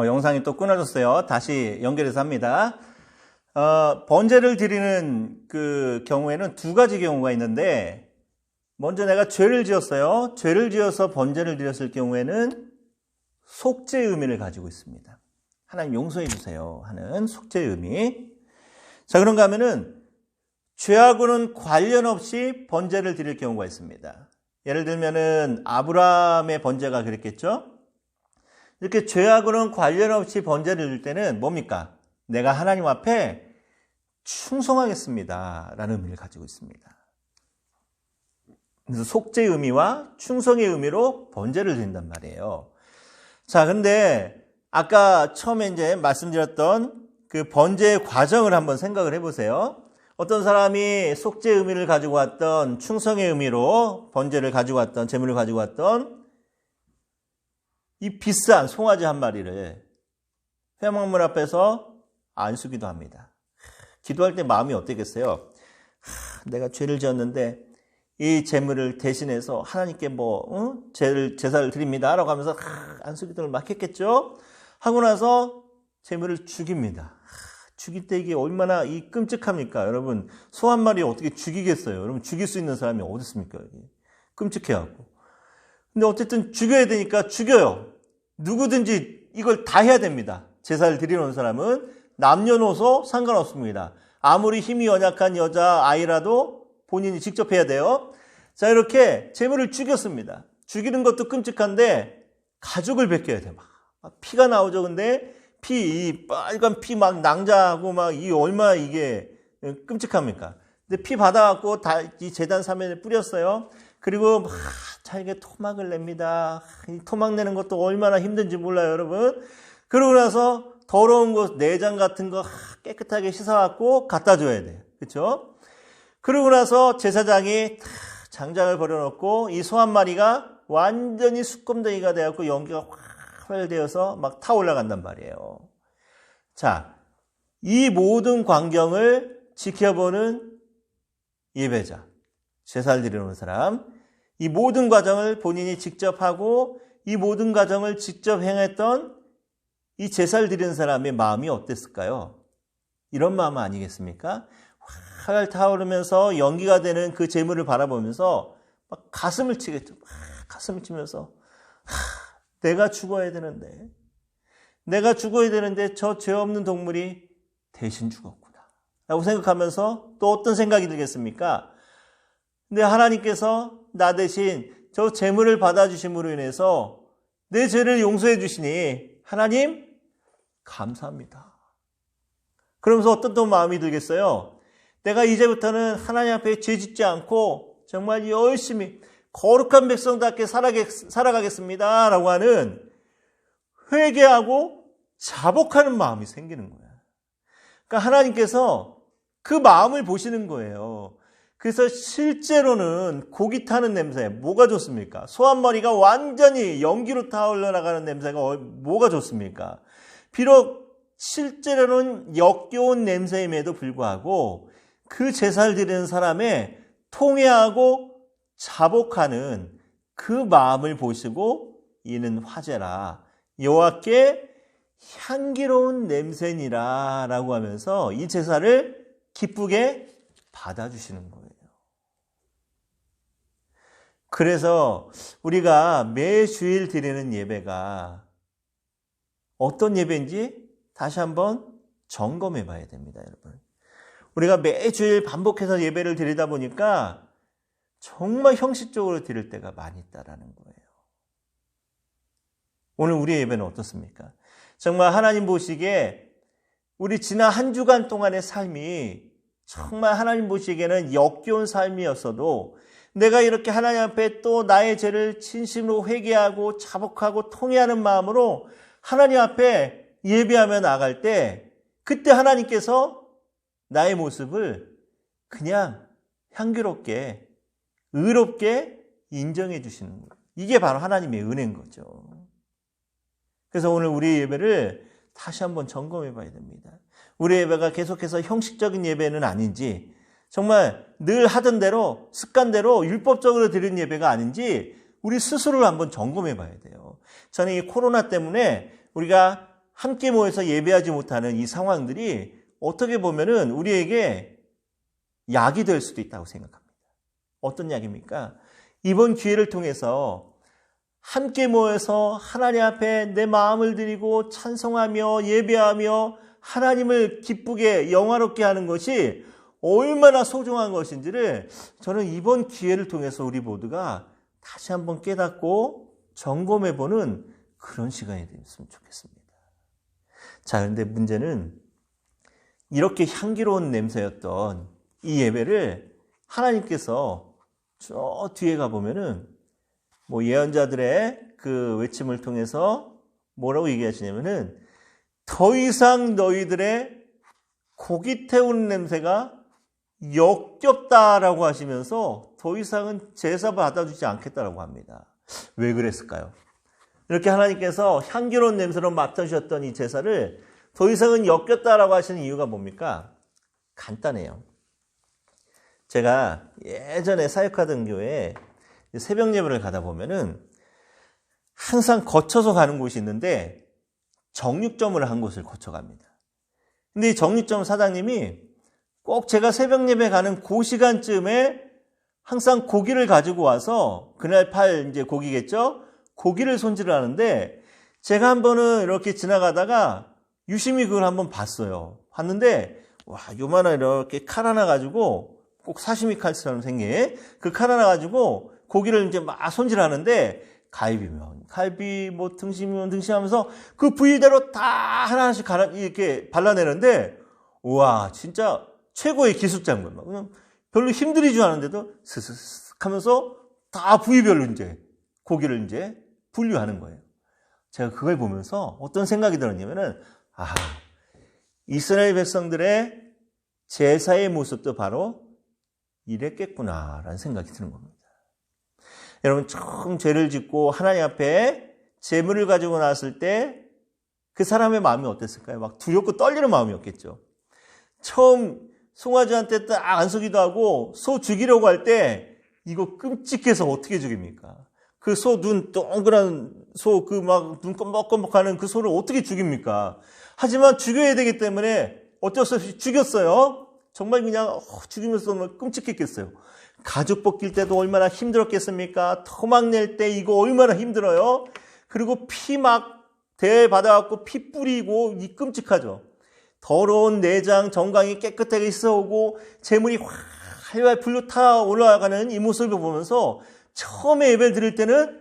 영상이 또 끊어졌어요. 다시 연결해서 합니다. 번제를 드리는 그 경우에는 두 가지 경우가 있는데, 먼저 내가 죄를 지었어요. 죄를 지어서 번제를 드렸을 경우에는 속죄의 의미를 가지고 있습니다. 하나님 용서해 주세요 하는 속죄의 의미. 자, 그런가 하면은 죄하고는 관련 없이 번제를 드릴 경우가 있습니다. 예를 들면은 아브라함의 번제가 그랬겠죠? 이렇게 죄하고는 관련 없이 번제를 드릴 때는 뭡니까? 내가 하나님 앞에 충성하겠습니다 라는 의미를 가지고 있습니다. 그래서 속죄의 의미와 충성의 의미로 번제를 드린단 말이에요. 자, 근데 아까 처음에 이제 말씀드렸던 그 번제의 과정을 한번 생각을 해보세요. 어떤 사람이 속죄의 의미를 가지고 왔던, 충성의 의미로 번제를 가지고 왔던, 제물을 가지고 왔던 이 비싼 송아지 한 마리를 회막문 앞에서 안수기도 합니다. 기도할 때 마음이 어떻겠어요? 내가 죄를 지었는데 이 제물을 대신해서 하나님께 제사를 드립니다 라고 하면서 안수기도를 막 했겠죠? 하고 나서 제물을 죽입니다. 죽일 때 이게 얼마나 이 끔찍합니까? 여러분, 소 한 마리 어떻게 죽이겠어요? 여러분, 죽일 수 있는 사람이 어디 있습니까? 끔찍해갖고. 근데 어쨌든 죽여야 되니까 죽여요. 누구든지 이걸 다 해야 됩니다. 제사를 드리는 사람은 남녀노소 상관없습니다. 아무리 힘이 연약한 여자아이라도 본인이 직접 해야 돼요. 자, 이렇게 제물을 죽였습니다. 죽이는 것도 끔찍한데 가죽을 벗겨야 돼요. 막 피가 나오죠. 근데 이 빨간 피 막 낭자하고 막 이 얼마나 이게 끔찍합니까? 근데 피 받아갖고 다 이 제단 사면에 뿌렸어요. 그리고 막 잘게 토막을 냅니다. 이 토막 내는 것도 얼마나 힘든지 몰라요, 여러분. 그러고 나서 더러운 거, 내장 같은 거 깨끗하게 씻어갖고 갖다 줘야 돼요. 그렇죠? 그러고 나서 제사장이 장작을 버려놓고 이 소 한 마리가 완전히 수검댕이가 되어갖고 연기가 확 되어서 막 타올라간단 말이에요. 자, 이 모든 광경을 지켜보는 예배자, 제사를 드리는 사람, 이 모든 과정을 본인이 직접 하고 이 모든 과정을 직접 행했던 이 제사를 드리는 사람의 마음이 어땠을까요? 이런 마음 아니겠습니까? 활 타오르면서 연기가 되는 그 제물을 바라보면서 막 가슴을 치겠죠. 막 가슴을 치면서 내가 죽어야 되는데 저 죄 없는 동물이 대신 죽었구나 라고 생각하면서 또 어떤 생각이 들겠습니까? 근데 하나님께서 나 대신 저 제물을 받아주심으로 인해서 내 죄를 용서해 주시니 하나님 감사합니다. 그러면서 어떤 또 마음이 들겠어요? 내가 이제부터는 하나님 앞에 죄 짓지 않고 정말 열심히 거룩한 백성답게 살아가겠습니다 라고 하는 회개하고 자복하는 마음이 생기는 거예요. 그러니까 하나님께서 그 마음을 보시는 거예요. 그래서 실제로는 고기 타는 냄새, 뭐가 좋습니까? 소 한 마리가 완전히 연기로 타올라 나가는 냄새가 뭐가 좋습니까? 비록 실제로는 역겨운 냄새임에도 불구하고 그 제사를 드리는 사람의 통회하고 자복하는 그 마음을 보시고 이는 화제라 여호와께 향기로운 냄새니라 라고 하면서 이 제사를 기쁘게 받아주시는 거예요. 그래서 우리가 매주일 드리는 예배가 어떤 예배인지 다시 한번 점검해 봐야 됩니다, 여러분. 우리가 매주일 반복해서 예배를 드리다 보니까 정말 형식적으로 드릴 때가 많이 있다라는 거예요. 오늘 우리의 예배는 어떻습니까? 정말 하나님 보시기에 우리 지난 한 주간 동안의 삶이 정말 하나님 보시기에는 역겨운 삶이었어도 내가 이렇게 하나님 앞에 또 나의 죄를 진심으로 회개하고 자복하고 통회하는 마음으로 하나님 앞에 예배하며 나갈 때 그때 하나님께서 나의 모습을 그냥 향기롭게 의롭게 인정해 주시는 거예요. 이게 바로 하나님의 은혜인 거죠. 그래서 오늘 우리 예배를 다시 한번 점검해 봐야 됩니다. 우리 예배가 계속해서 형식적인 예배는 아닌지 정말 늘 하던 대로 습관대로 율법적으로 드리는 예배가 아닌지 우리 스스로를 한번 점검해 봐야 돼요. 저는 이 코로나 때문에 우리가 함께 모여서 예배하지 못하는 이 상황들이 어떻게 보면은 우리에게 약이 될 수도 있다고 생각합니다. 어떤 약입니까? 이번 기회를 통해서 함께 모여서 하나님 앞에 내 마음을 드리고 찬송하며 예배하며 하나님을 기쁘게 영화롭게 하는 것이 얼마나 소중한 것인지를 저는 이번 기회를 통해서 우리 모두가 다시 한번 깨닫고 점검해보는 그런 시간이 됐으면 좋겠습니다. 자, 그런데 문제는 이렇게 향기로운 냄새였던 이 예배를 하나님께서 저 뒤에 가보면은 예언자들의 그 외침을 통해서 뭐라고 얘기하시냐면은 더 이상 너희들의 고기 태우는 냄새가 역겹다라고 하시면서 더 이상은 제사 받아주지 않겠다라고 합니다. 왜 그랬을까요? 이렇게 하나님께서 향기로운 냄새로 맡아주셨던 이 제사를 더 이상은 역겹다라고 하시는 이유가 뭡니까? 간단해요. 제가 예전에 사역하던 교회에 새벽 예배를 가다 보면은 항상 거쳐서 가는 곳이 있는데 정육점을 한 곳을 거쳐갑니다. 근데 이 정육점 사장님이 꼭 제가 새벽 예배 가는 그 시간쯤에 항상 고기를 가지고 와서 그날 팔 이제 고기겠죠? 고기를 손질을 하는데 제가 한 번은 이렇게 지나가다가 유심히 그걸 한번 봤어요. 봤는데 와, 요만한 이렇게 칼 하나 가지고 꼭 사시미 칼처럼 생긴 그 칼 하나 가지고 고기를 이제 막 손질하는데 갈비면 갈비, 등심이면 등심 하면서 그 부위대로 다 하나씩 이렇게 발라내는데 우와, 진짜 최고의 기술자인 거예요. 그냥 별로 힘들이지 않은데도 스스스 하면서 다 부위별로 이제 고기를 이제 분류하는 거예요. 제가 그걸 보면서 어떤 생각이 들었냐면은 이스라엘 백성들의 제사의 모습도 바로 이랬겠구나라는 생각이 드는 겁니다. 여러분, 처음 죄를 짓고 하나님 앞에 제물을 가지고 나왔을 때 그 사람의 마음이 어땠을까요? 막 두렵고 떨리는 마음이었겠죠. 처음 송아지한테 딱 안수기도 하고 소 죽이려고 할 때 이거 끔찍해서 어떻게 죽입니까? 그 소 눈 동그란 소 그 막 눈 껌뻑껌뻑하는 그 소를 어떻게 죽입니까? 하지만 죽여야 되기 때문에 어쩔 수 없이 죽였어요. 정말 그냥 죽이면서 끔찍했겠어요. 가죽 벗길 때도 얼마나 힘들었겠습니까? 토막 낼 때 이거 얼마나 힘들어요? 그리고 피 막 대에 받아갖고 피 뿌리고 이 끔찍하죠. 더러운 내장, 정강이 깨끗하게 씻어오고 재물이 활활 불로 타 올라가는 이 모습을 보면서 처음에 예배를 드릴 때는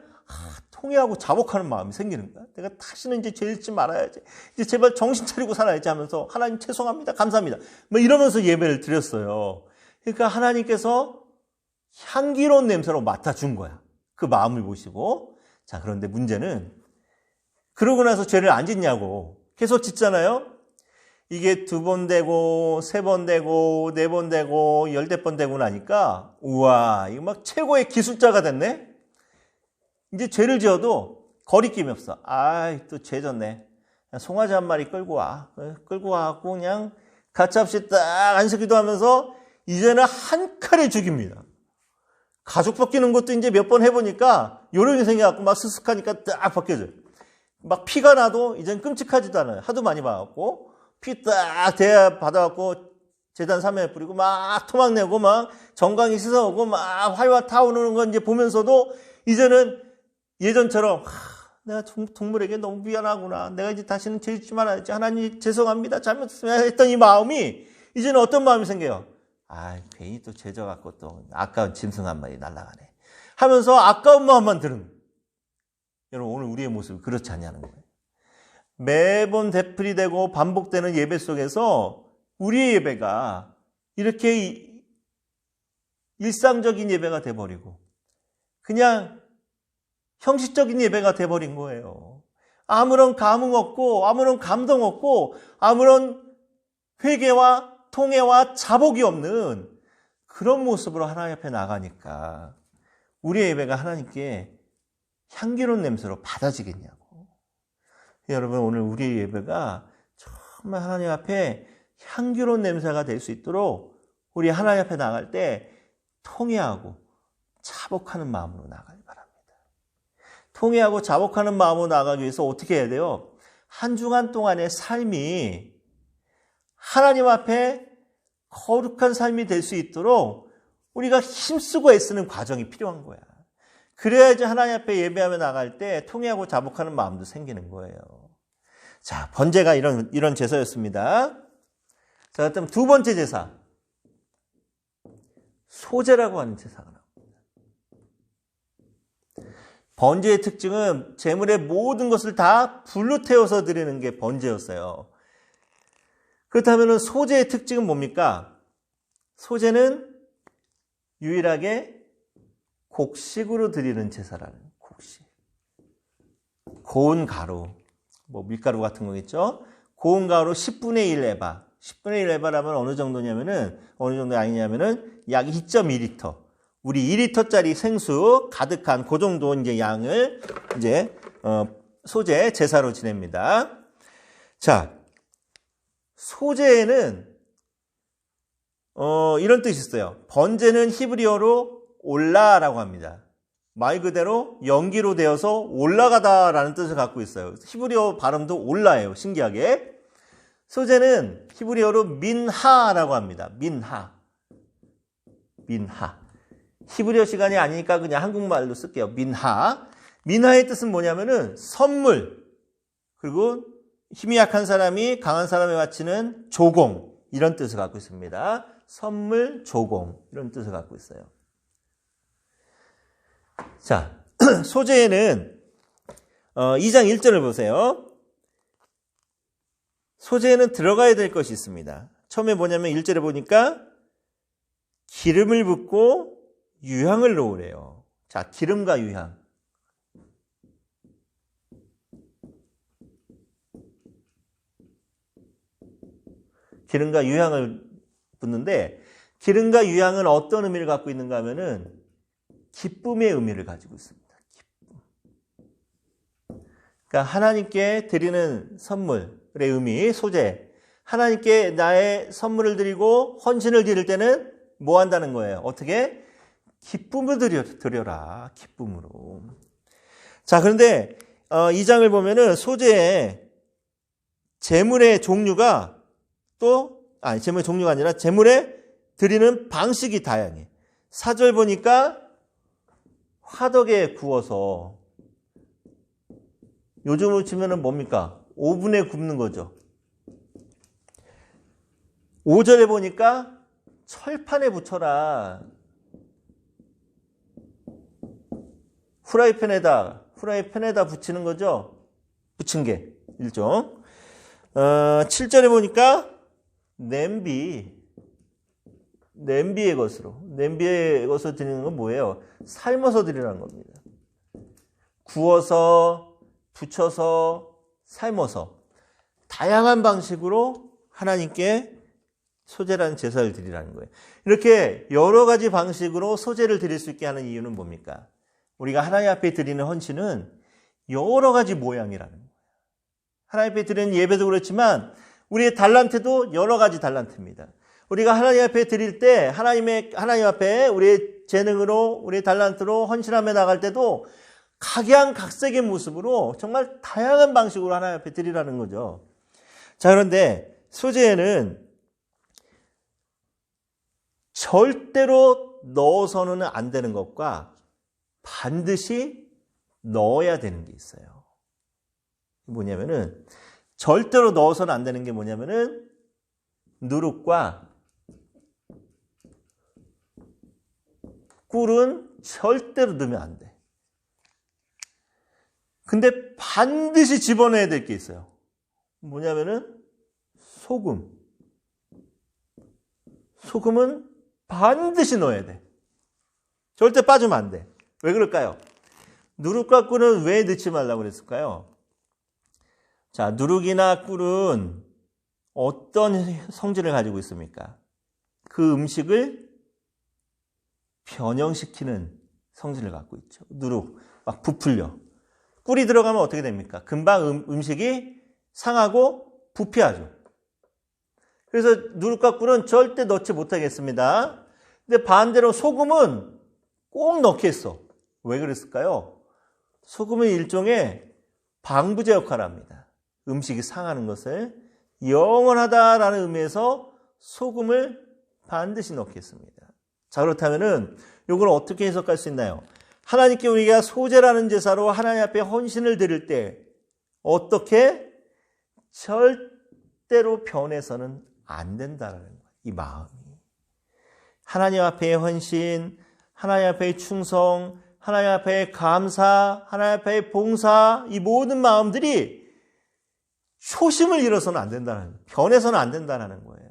통회하고 자복하는 마음이 생기는 거야. 내가 다시는 이제 죄 짓지 말아야지. 이제 제발 정신 차리고 살아야지 하면서 하나님 죄송합니다. 감사합니다. 이러면서 예배를 드렸어요. 그러니까 하나님께서 향기로운 냄새로 맡아준 거야. 그 마음을 보시고. 자, 그런데 문제는 그러고 나서 죄를 안 짓냐고. 계속 짓잖아요. 이게 2번 되고 3번 되고 4번 되고 10번 되고 나니까 우와, 이거 막 최고의 기술자가 됐네. 이제 죄를 지어도 거리낌이 없어. 또 죄 졌네. 그냥 송아지 한 마리 끌고 와. 끌고 와갖고 그냥 가차없이 딱 안수기도 하면서 이제는 한 칼에 죽입니다. 가죽 벗기는 것도 이제 몇 번 해보니까 요령이 생겨갖고 막 스슥하니까 딱 벗겨져요. 막 피가 나도 이젠 끔찍하지도 않아요. 하도 많이 봐갖고 피 딱 대야 받아갖고 제단 사면에 뿌리고 막 토막 내고 막 정강이 씻어오고 막 활활 타오르는 건 이제 보면서도 이제는 예전처럼 내가 동물에게 너무 미안하구나. 내가 이제 다시는 죄 짓지 말아야지. 하나님 죄송합니다. 잘못했습니다. 했던 이 마음이 이제는 어떤 마음이 생겨요? 괜히 또 죄져갖고 또 아까운 짐승 한 마리 날아가네. 하면서 아까운 마음만 드는 거예요. 여러분, 오늘 우리의 모습이 그렇지 않냐는 거예요. 매번 되풀이되고 반복되는 예배 속에서 우리의 예배가 이렇게 일상적인 예배가 돼버리고 그냥 형식적인 예배가 돼버린 거예요. 아무런 감흥 없고 아무런 감동 없고 아무런 회개와 통회와 자복이 없는 그런 모습으로 하나님 앞에 나가니까 우리의 예배가 하나님께 향기로운 냄새로 받아지겠냐고. 여러분, 오늘 우리의 예배가 정말 하나님 앞에 향기로운 냄새가 될 수 있도록 우리 하나님 앞에 나갈 때 통회하고 자복하는 마음으로 나가기 바랍니다. 통회하고 자복하는 마음으로 나가기 위해서 어떻게 해야 돼요? 한 주간 동안의 삶이 하나님 앞에 거룩한 삶이 될 수 있도록 우리가 힘쓰고 애쓰는 과정이 필요한 거야. 그래야지 하나님 앞에 예배하며 나갈 때 통회하고 자복하는 마음도 생기는 거예요. 자, 번제가 이런 제사였습니다. 자, 그럼 두 번째 제사. 소제라고 하는 제사가 나옵니다. 번제의 특징은 제물의 모든 것을 다 불로 태워서 드리는 게 번제였어요. 그렇다면 소제의 특징은 뭡니까? 소제는 유일하게 곡식으로 드리는 제사라는 곡식. 고운 가루, 밀가루 같은 거겠죠? 고운 가루 10분의 1 에바. 10분의 1 에바라면 어느 정도냐면은, 어느 정도 양이냐면은 약 2.2리터. 우리 2리터짜리 생수 가득한 그 정도 이제 양을 이제, 소제 제사로 지냅니다. 자, 소제에는, 이런 뜻이 있어요. 번제는 히브리어로 올라라고 합니다. 말 그대로 연기로 되어서 올라가다라는 뜻을 갖고 있어요. 히브리어 발음도 올라예요. 신기하게. 소제는 히브리어로 민하라고 합니다. 민하. 히브리어 시간이 아니니까 그냥 한국말로 쓸게요. 민하. 민하의 뜻은 뭐냐면은 선물, 그리고 힘이 약한 사람이 강한 사람에 바치는 조공, 이런 뜻을 갖고 있습니다. 선물, 조공, 이런 뜻을 갖고 있어요. 자, 소제에는 2장 1절을 보세요. 소제에는 들어가야 될 것이 있습니다. 처음에 뭐냐면 1절에 보니까 기름을 붓고 유향을 놓으래요. 자, 기름과 유향. 기름과 유향을 붓는데, 기름과 유향은 어떤 의미를 갖고 있는가 하면은 기쁨의 의미를 가지고 있습니다. 기쁨. 그러니까 하나님께 드리는 선물의 의미, 소제. 하나님께 나의 선물을 드리고 헌신을 드릴 때는 뭐 한다는 거예요? 어떻게? 기쁨을 드려라. 기쁨으로. 자, 그런데 2장을 보면은 소제의 제물의 종류가 제물의 종류가 아니라 제물에 드리는 방식이 다양해. 4절 보니까 화덕에 구워서, 요즘으로 치면은 뭡니까? 오븐에 굽는 거죠. 5절에 보니까 철판에 붙여라. 후라이팬에다 붙이는 거죠. 붙인 게 일종. 7절에 보니까 냄비의 것으로 드리는 건 뭐예요? 삶아서 드리라는 겁니다. 구워서, 부쳐서, 삶아서 다양한 방식으로 하나님께 소제라는 제사를 드리라는 거예요. 이렇게 여러 가지 방식으로 소제를 드릴 수 있게 하는 이유는 뭡니까? 우리가 하나님 앞에 드리는 헌신은 여러 가지 모양이라는 거예요. 하나님 앞에 드리는 예배도 그렇지만 우리의 달란트도 여러 가지 달란트입니다. 우리가 하나님 앞에 드릴 때 하나님 앞에 우리의 재능으로, 우리의 달란트로 헌신하며 나갈 때도 각양각색의 모습으로 정말 다양한 방식으로 하나님 앞에 드리라는 거죠. 자, 그런데 소제에는 절대로 넣어서는 안 되는 것과 반드시 넣어야 되는 게 있어요. 뭐냐면은, 절대로 넣어서는 안 되는 게 뭐냐면은, 누룩과 꿀은 절대로 넣으면 안 돼. 근데 반드시 집어넣어야 될 게 있어요. 뭐냐면은, 소금은 반드시 넣어야 돼. 절대 빠지면 안 돼. 왜 그럴까요? 누룩과 꿀은 왜 넣지 말라고 그랬을까요? 자, 누룩이나 꿀은 어떤 성질을 가지고 있습니까? 그 음식을 변형시키는 성질을 갖고 있죠. 누룩, 막 부풀려. 꿀이 들어가면 어떻게 됩니까? 금방 음식이 상하고 부패하죠. 그래서 누룩과 꿀은 절대 넣지 못하겠습니다. 근데 반대로 소금은 꼭 넣겠어. 왜 그랬을까요? 소금은 일종의 방부제 역할을 합니다. 음식이 상하는 것을 영원하다라는 의미에서 소금을 반드시 넣겠습니다. 자, 그렇다면은 이걸 어떻게 해석할 수 있나요? 하나님께 우리가 소제라는 제사로 하나님 앞에 헌신을 드릴 때 어떻게 절대로 변해서는 안 된다는 거예요. 이 마음이. 하나님 앞에 헌신, 하나님 앞에 충성, 하나님 앞에 감사, 하나님 앞에 봉사, 이 모든 마음들이 초심을 잃어서는 안 된다는, 변해서는 안 된다는 거예요.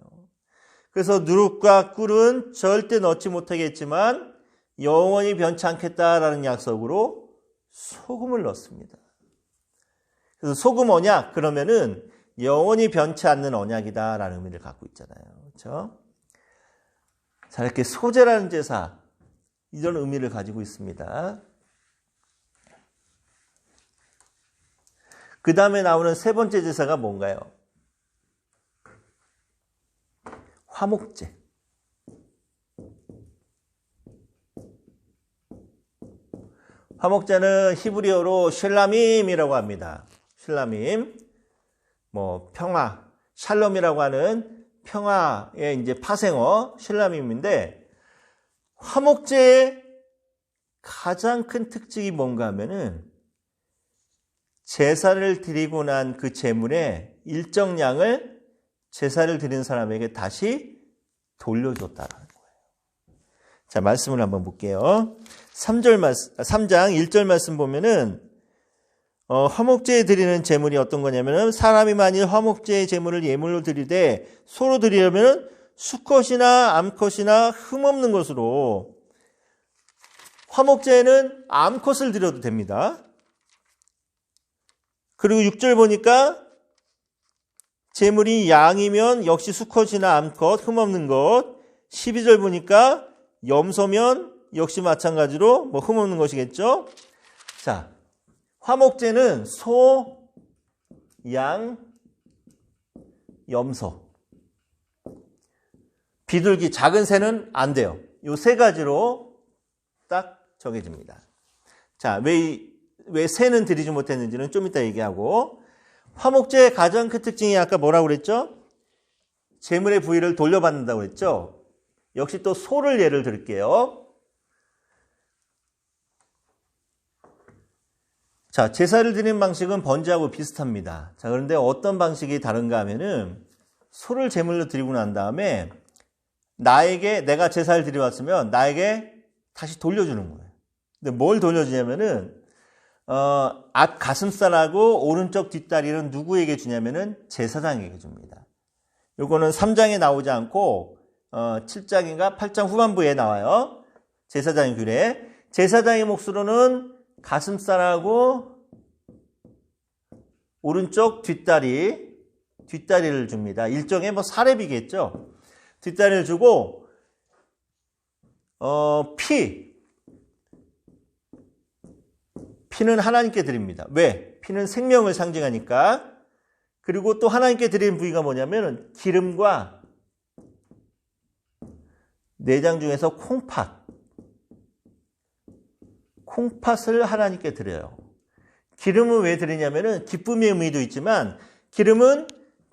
그래서 누룩과 꿀은 절대 넣지 못하겠지만 영원히 변치 않겠다라는 약속으로 소금을 넣습니다. 그래서 소금 언약, 그러면은 영원히 변치 않는 언약이다라는 의미를 갖고 있잖아요. 그렇죠? 자, 이렇게 소제라는 제사, 이런 의미를 가지고 있습니다. 그 다음에 나오는 세 번째 제사가 뭔가요? 화목제. 화목제는 히브리어로 쉘라밈이라고 합니다. 쉘라밈, 평화, 샬롬이라고 하는 평화의 이제 파생어 쉘라밈인데, 화목제의 가장 큰 특징이 뭔가 하면은 제사를 드리고 난 그 제물의 일정량을 제사를 드린 사람에게 다시 돌려줬다는 거예요. 자, 말씀을 한번 볼게요. 3장 1절 말씀 보면은 화목제에 드리는 제물이 어떤 거냐면은 사람이 만일 화목제의 제물을 예물로 드리되 소로 드리려면은 수컷이나 암컷이나 흠없는 것으로, 화목제에는 암컷을 드려도 됩니다. 그리고 6절 보니까 제물이 양이면 역시 수컷이나 암컷, 흠없는 것. 12절 보니까 염소면 역시 마찬가지로 흠없는 것이겠죠. 자, 화목제는 소, 양, 염소. 비둘기, 작은 새는 안 돼요. 이 세 가지로 딱 정해집니다. 자, 왜 새는 드리지 못했는지는 좀 이따 얘기하고, 화목제의 가장 큰 특징이 아까 뭐라고 그랬죠? 제물의 부위를 돌려받는다고 그랬죠? 역시 또 소를 예를 들게요. 자, 제사를 드리는 방식은 번제하고 비슷합니다. 자, 그런데 어떤 방식이 다른가 하면은 소를 제물로 드리고 난 다음에 내가 제사를 드려왔으면 나에게 다시 돌려주는 거예요. 근데 뭘 돌려주냐면은 앞 가슴살하고 오른쪽 뒷다리는 누구에게 주냐면은 제사장에게 줍니다. 요거는 3장에 나오지 않고 7장인가 8장 후반부에 나와요. 제사장의 규례. 제사장의 몫으로는 가슴살하고 오른쪽 뒷다리를 줍니다. 일종의 사례비겠죠. 뒷다리를 주고 피는 하나님께 드립니다. 왜? 피는 생명을 상징하니까. 그리고 또 하나님께 드리는 부위가 뭐냐면 기름과 내장 중에서 콩팥을 하나님께 드려요. 기름은 왜 드리냐면은 기쁨의 의미도 있지만, 기름은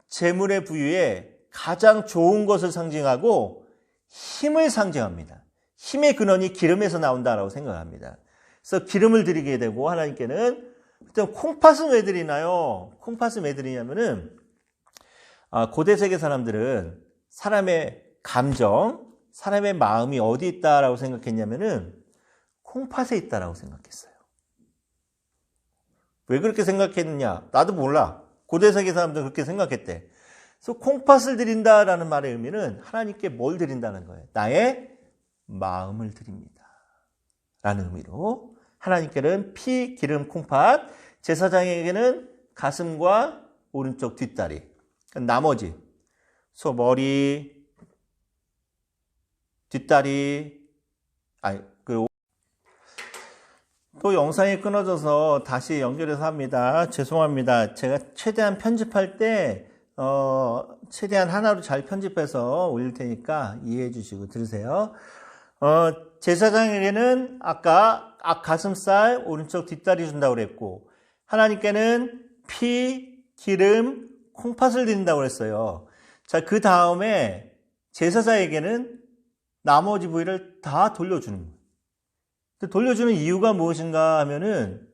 제물의 부위에 가장 좋은 것을 상징하고 힘을 상징합니다. 힘의 근원이 기름에서 나온다라고 생각합니다. 그래서 기름을 드리게 되고, 하나님께는. 콩팥은 왜 드리나요? 콩팥은 왜 드리냐면은 고대 세계 사람들은 사람의 감정, 사람의 마음이 어디 있다라고 생각했냐면은 콩팥에 있다라고 생각했어요. 왜 그렇게 생각했느냐? 나도 몰라. 고대 세계 사람들은 그렇게 생각했대. 그래서 콩팥을 드린다라는 말의 의미는 하나님께 뭘 드린다는 거예요? 나의 마음을 드립니다. 라는 의미로 하나님께는 피, 기름, 콩팥, 제사장에게는 가슴과 오른쪽 뒷다리, 나머지 소 머리, 뒷다리, 그리고 또 영상이 끊어져서 다시 연결해서 합니다. 죄송합니다. 제가 최대한 편집할 때 최대한 하나로 잘 편집해서 올릴 테니까 이해해 주시고 들으세요. 제사장에게는 아까 가슴살, 오른쪽 뒷다리 준다고 그랬고, 하나님께는 피, 기름, 콩팥을 드린다고 했어요. 자, 그 다음에 제사장에게는 나머지 부위를 다 돌려주는 거예요. 돌려주는 이유가 무엇인가 하면은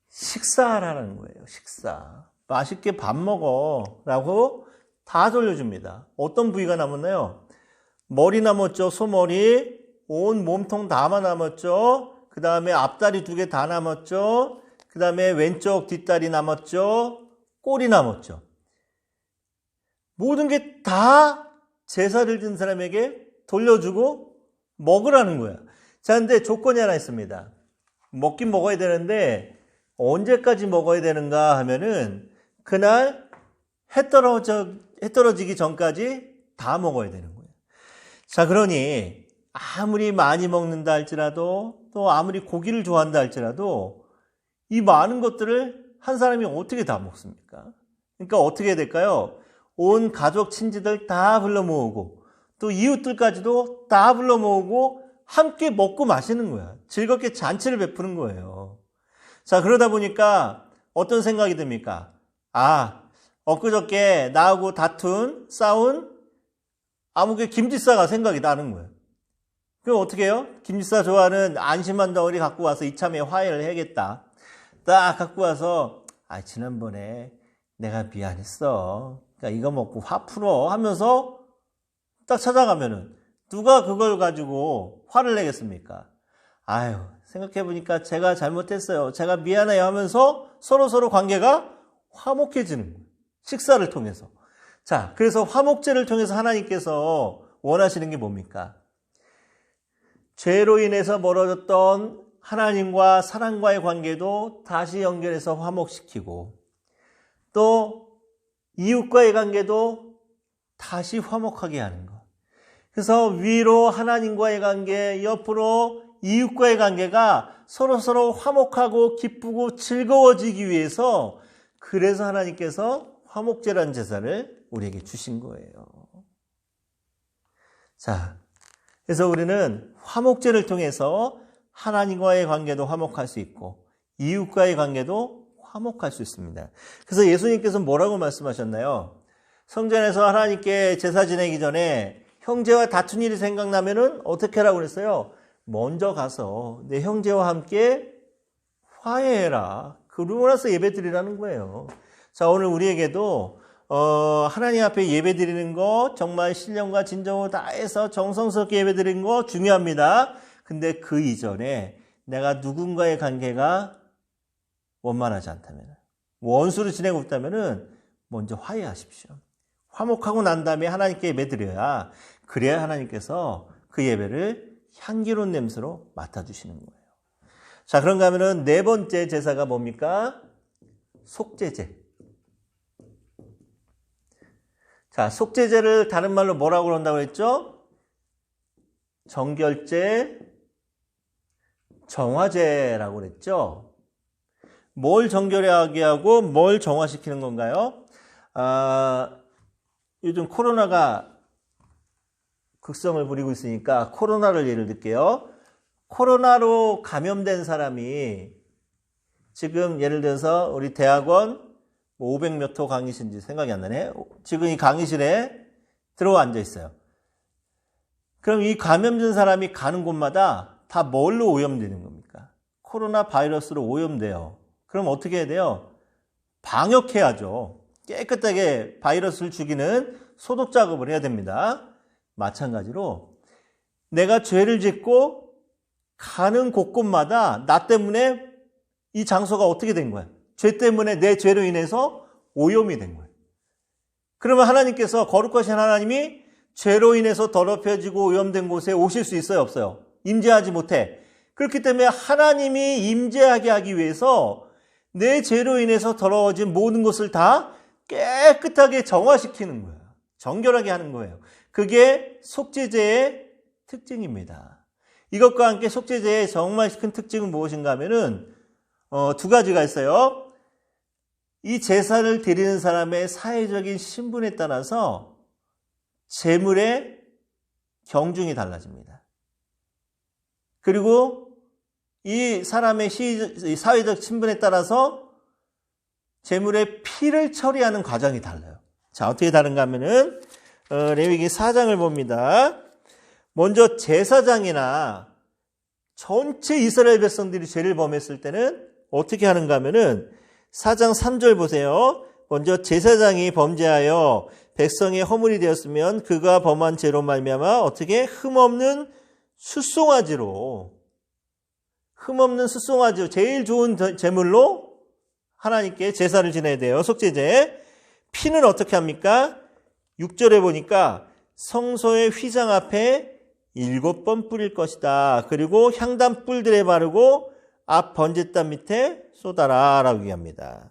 식사하라는 거예요. 식사. 맛있게 밥 먹어 라고 다 돌려줍니다. 어떤 부위가 남았나요? 머리 남았죠. 소머리. 온 몸통 다만 남았죠. 그 다음에 앞다리 2개 다 남았죠. 그 다음에 왼쪽 뒷다리 남았죠. 꼬리 남았죠. 모든 게 다 제사를 진 사람에게 돌려주고 먹으라는 거야. 자, 근데 조건이 하나 있습니다. 먹긴 먹어야 되는데 언제까지 먹어야 되는가 하면은 그날 해 떨어지기 전까지 다 먹어야 되는 거예요. 자, 그러니 아무리 많이 먹는다 할지라도 또 아무리 고기를 좋아한다 할지라도 이 많은 것들을 한 사람이 어떻게 다 먹습니까? 그러니까 어떻게 해야 될까요? 온 가족 친지들 다 불러 모으고 또 이웃들까지도 다 불러 모으고 함께 먹고 마시는 거야. 즐겁게 잔치를 베푸는 거예요. 자, 그러다 보니까 어떤 생각이 듭니까? 아, 엊그저께 나하고 싸운 아무개 김지사가 생각이 나는 거예요. 그럼 어떻게 해요? 김지사 좋아하는 안심한 덩어리 갖고 와서 이참에 화해를 해야겠다. 딱 갖고 와서 지난번에 내가 미안했어. 그러니까 이거 먹고 화 풀어 하면서 딱 찾아가면은 누가 그걸 가지고 화를 내겠습니까? 아유, 생각해보니까 제가 잘못했어요. 제가 미안해요 하면서 서로 관계가 화목해지는 거예요. 식사를 통해서. 자, 그래서 화목제를 통해서 하나님께서 원하시는 게 뭡니까? 죄로 인해서 멀어졌던 하나님과 사람과의 관계도 다시 연결해서 화목시키고 또 이웃과의 관계도 다시 화목하게 하는 것. 그래서 위로 하나님과의 관계, 옆으로 이웃과의 관계가 서로 화목하고 기쁘고 즐거워지기 위해서 그래서 하나님께서 화목제라는 제사를 우리에게 주신 거예요. 자, 그래서 우리는 화목제를 통해서 하나님과의 관계도 화목할 수 있고 이웃과의 관계도 화목할 수 있습니다. 그래서 예수님께서 뭐라고 말씀하셨나요? 성전에서 하나님께 제사 지내기 전에 형제와 다툰 일이 생각나면은 어떻게 하라고 그랬어요? 먼저 가서 내 형제와 함께 화해해라. 그러고 나서 예배 드리라는 거예요. 자, 오늘 우리에게도 하나님 앞에 예배 드리는 거 정말 신령과 진정으로 다해서 정성스럽게 예배 드리는 거 중요합니다. 근데 그 이전에 내가 누군가의 관계가 원만하지 않다면, 원수로 지내고 있다면은 먼저 화해하십시오. 화목하고 난 다음에 하나님께 예배 드려야, 그래야 하나님께서 그 예배를 향기로운 냄새로 맡아주시는 거예요. 자, 그런가 하면은 네 번째 제사가 뭡니까? 속죄제. 자, 속죄제를 다른 말로 뭐라고 그런다고 했죠? 정결제, 정화제라고 그랬죠? 뭘 정결하게 하고 뭘 정화시키는 건가요? 요즘 코로나가 극성을 부리고 있으니까 코로나를 예를 들게요. 코로나로 감염된 사람이 지금 예를 들어서 우리 대학원 500몇 호 강의실인지 생각이 안 나네. 지금 이 강의실에 들어와 앉아 있어요. 그럼 이 감염된 사람이 가는 곳마다 다 뭘로 오염되는 겁니까? 코로나 바이러스로 오염돼요. 그럼 어떻게 해야 돼요? 방역해야죠. 깨끗하게 바이러스를 죽이는 소독 작업을 해야 됩니다. 마찬가지로 내가 죄를 짓고 가는 곳곳마다 나 때문에 이 장소가 어떻게 된 거야? 죄 때문에 내 죄로 인해서 오염이 된 거예요. 그러면 하나님께서, 거룩하신 하나님이 죄로 인해서 더럽혀지고 오염된 곳에 오실 수 있어요, 없어요? 임재하지 못해. 그렇기 때문에 하나님이 임재하게 하기 위해서 내 죄로 인해서 더러워진 모든 것을 다 깨끗하게 정화시키는 거예요. 정결하게 하는 거예요. 그게 속죄제의 특징입니다. 이것과 함께 속죄제의 정말 큰 특징은 무엇인가 하면은 두 가지가 있어요. 이 제사를 드리는 사람의 사회적인 신분에 따라서 제물의 경중이 달라집니다. 그리고 이 사람의 사회적 신분에 따라서 제물의 피를 처리하는 과정이 달라요. 자, 어떻게 다른가 하면은 레위기 4장을 봅니다. 먼저 제사장이나 전체 이스라엘 백성들이 죄를 범했을 때는 어떻게 하는가 하면은 4장 3절 보세요. 먼저 제사장이 범죄하여 백성의 허물이 되었으면 그가 범한 죄로 말미암아 어떻게 흠없는 숫송아지로 제일 좋은 제물로 하나님께 제사를 지내야 돼요. 속죄제. 피는 어떻게 합니까? 6절에 보니까 성소의 휘장 앞에 7번 뿌릴 것이다. 그리고 향단 뿔들에 바르고 앞 번제단 밑에 쏟아라 라고 얘기합니다.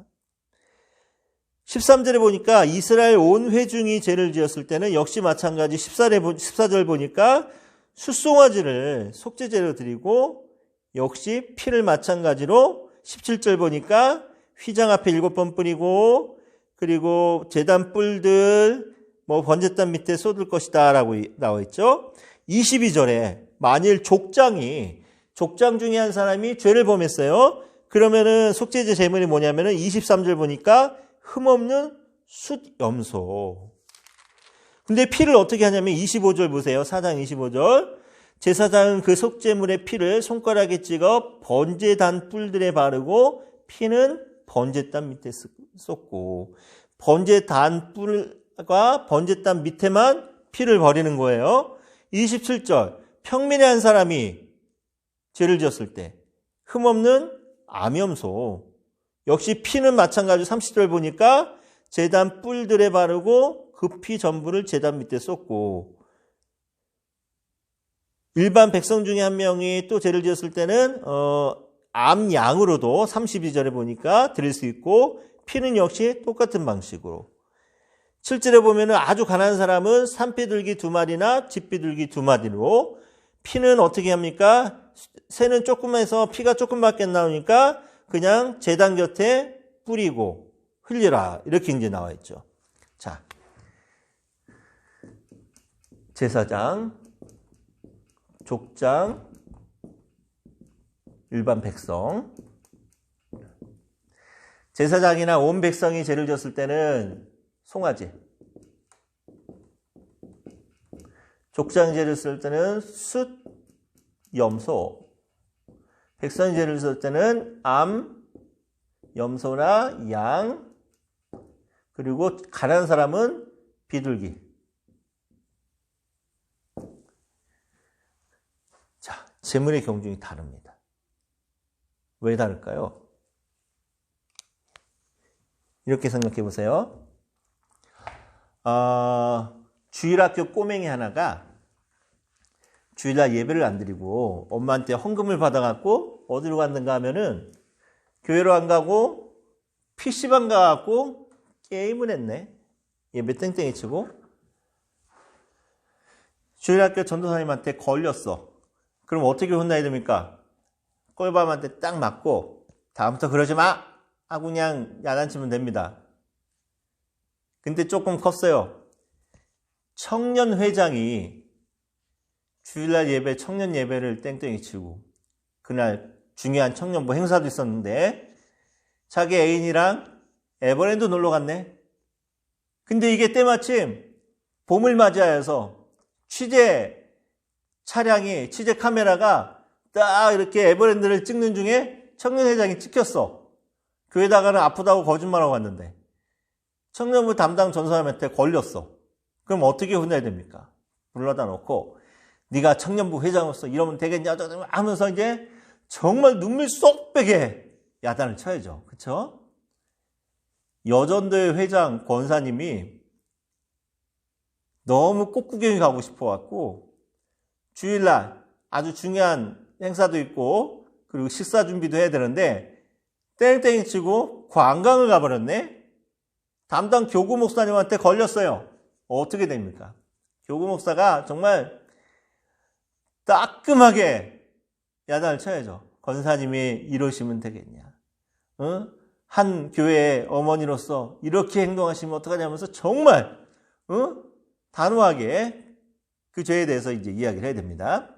13절에 보니까 이스라엘 온 회중이 죄를 지었을 때는 역시 마찬가지 14절 보니까 숫송아지를 속죄제로 드리고 역시 피를 마찬가지로 17절 보니까 휘장 앞에 7번 뿌리고 그리고 제단 뿔들 번제단 밑에 쏟을 것이다 라고 나와 있죠. 22절에 만일 족장 중에 한 사람이 죄를 범했어요. 그러면은 속죄제 제물이 뭐냐면은 23절 보니까 흠없는 숫염소. 근데 피를 어떻게 하냐면 25절 보세요. 4장 25절. 제사장은 그 속죄물의 피를 손가락에 찍어 번제단 뿔들에 바르고 피는 번제단 밑에 쏟고 번제단 뿔과 번제단 밑에만 피를 버리는 거예요. 27절. 평민의 한 사람이 죄를 지었을 때 흠없는 암염소. 역시 피는 마찬가지로 30절 보니까 제단 뿔들에 바르고 그 피 전부를 제단 밑에 쏟고 일반 백성 중에 한 명이 또 죄를 지었을 때는 암양으로도 32절에 보니까 드릴 수 있고 피는 역시 똑같은 방식으로 7절에 보면 아주 가난한 사람은 산비둘기 2마리나 집비둘기 2마리로 피는 어떻게 합니까? 새는 조금해서 피가 조금밖에 안 나오니까 그냥 제단 곁에 뿌리고 흘리라 이렇게 이제 나와 있죠. 자, 제사장, 족장, 일반 백성. 제사장이나 온 백성이 죄를 졌을 때는 송아지, 족장 죄를 쓸 때는 숫, 염소, 백성이 죄를 쓸 때는 암, 염소나 양, 그리고 가난한 사람은 비둘기. 자, 제물의 경중이 다릅니다. 왜 다를까요? 이렇게 생각해 보세요. 주일학교 꼬맹이 하나가 주일날 예배를 안 드리고 엄마한테 헌금을 받아갖고 어디로 갔는가 하면은 교회로 안 가고 PC방 가갖고 게임을 했네. 예배 땡땡이 치고. 주일학교 전도사님한테 걸렸어. 그럼 어떻게 혼나야 됩니까? 꼴밤한테 딱 맞고 다음부터 그러지 마! 하고 그냥 야단치면 됩니다. 근데 조금 컸어요. 청년회장이 주일날 예배, 청년 예배를 땡땡이 치고 그날 중요한 청년부 행사도 있었는데 자기 애인이랑 에버랜드 놀러 갔네. 근데 이게 때마침 봄을 맞이하여서 취재 카메라가 딱 이렇게 에버랜드를 찍는 중에 청년회장이 찍혔어. 교회다가는 아프다고 거짓말하고 왔는데 청년부 담당 전사님한테 걸렸어. 그럼 어떻게 혼내야 됩니까? 불러다 놓고 네가 청년부 회장으로서 이러면 되겠냐 하면서 이제 정말 눈물 쏙 빼게 야단을 쳐야죠. 그렇죠? 여전도회 회장 권사님이 너무 꽃구경이 가고 싶어갖고 주일날 아주 중요한 행사도 있고 그리고 식사 준비도 해야 되는데 땡땡이 치고 관광을 가버렸네. 담당 교구 목사님한테 걸렸어요. 어떻게 됩니까? 교구 목사가 정말 따끔하게 야단을 쳐야죠. 권사님이 이러시면 되겠냐. 한 교회의 어머니로서 이렇게 행동하시면 어떡하냐면서 정말 단호하게 그 죄에 대해서 이제 이야기를 해야 됩니다.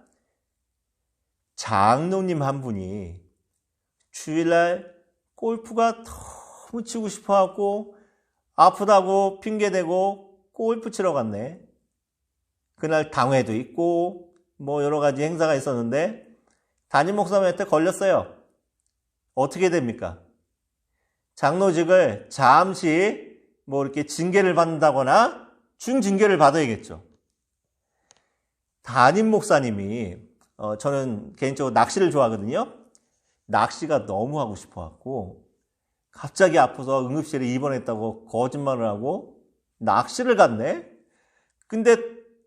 장로님 한 분이 주일날 골프가 너무 치고 싶어갖고 아프다고 핑계대고 골프 치러 갔네. 그날 당회도 있고 뭐 여러 가지 행사가 있었는데 담임 목사님한테 걸렸어요. 어떻게 됩니까? 장로직을 잠시 뭐 이렇게 징계를 받는다거나 중징계를 받아야겠죠. 담임 목사님이 저는 개인적으로 낚시를 좋아하거든요. 낚시가 너무 하고 싶어갖고 갑자기 아파서 응급실에 입원했다고 거짓말을 하고 낚시를 갔네. 근데